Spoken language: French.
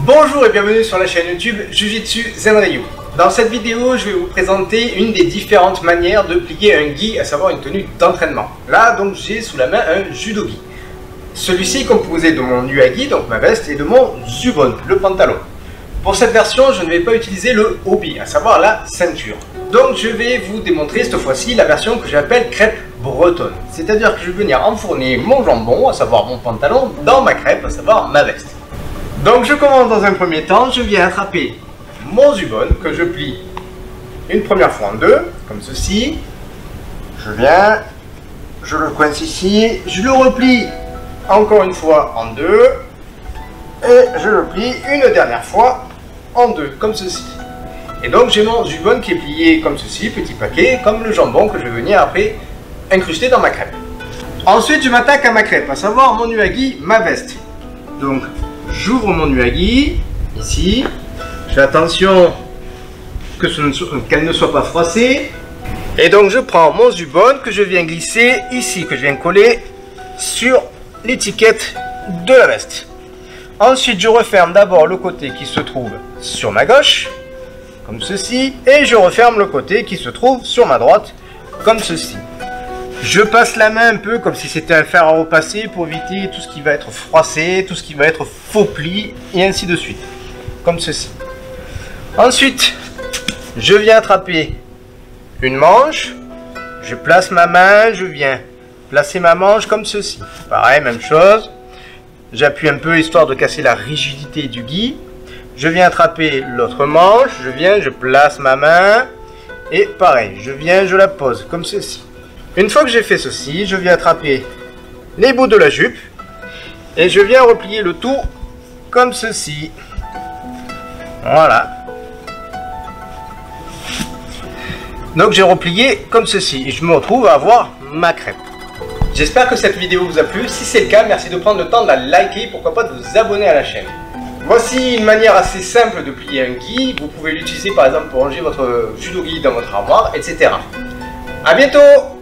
Bonjour et bienvenue sur la chaîne YouTube Jujitsu Zenryu. Dans cette vidéo, je vais vous présenter une des différentes manières de plier un gi, à savoir une tenue d'entraînement. Là, donc, j'ai sous la main un judo-gi. Celui-ci est composé de mon uagi, donc ma veste, et de mon zubon, le pantalon. Pour cette version, je ne vais pas utiliser le obi, à savoir la ceinture. Donc, je vais vous démontrer cette fois-ci la version que j'appelle crêpe bretonne. C'est-à-dire que je vais venir enfourner mon jambon, à savoir mon pantalon, dans ma crêpe, à savoir ma veste. Donc je commence dans un premier temps, je viens attraper mon zubon que je plie une première fois en deux, comme ceci. Je viens, je le coince ici, je le replie encore une fois en deux, et je le plie une dernière fois en deux, comme ceci. Et donc j'ai mon zubon qui est plié comme ceci, petit paquet, comme le jambon que je vais venir après incruster dans ma crêpe. Ensuite je m'attaque à ma crêpe, à savoir mon uagi, ma veste. Donc j'ouvre mon uagi, ici, je fais attention qu'elle ne soit pas froissée. Et donc je prends mon zubon que je viens glisser ici, que je viens coller sur l'étiquette de la veste. Ensuite je referme d'abord le côté qui se trouve sur ma gauche, comme ceci, et je referme le côté qui se trouve sur ma droite, comme ceci. Je passe la main un peu comme si c'était un fer à repasser pour éviter tout ce qui va être froissé, tout ce qui va être faux pli et ainsi de suite. Comme ceci. Ensuite, je viens attraper une manche. Je place ma main, je viens placer ma manche comme ceci. Pareil, même chose. J'appuie un peu histoire de casser la rigidité du gi. Je viens attraper l'autre manche. Je place ma main. Et pareil, je la pose comme ceci. Une fois que j'ai fait ceci, je viens attraper les bouts de la jupe et je viens replier le tout comme ceci. Voilà. Donc j'ai replié comme ceci et je me retrouve à avoir ma crêpe. J'espère que cette vidéo vous a plu. Si c'est le cas, merci de prendre le temps de la liker, pourquoi pas de vous abonner à la chaîne. Voici une manière assez simple de plier un gi. Vous pouvez l'utiliser par exemple pour ranger votre judo-gi dans votre armoire, etc. A bientôt!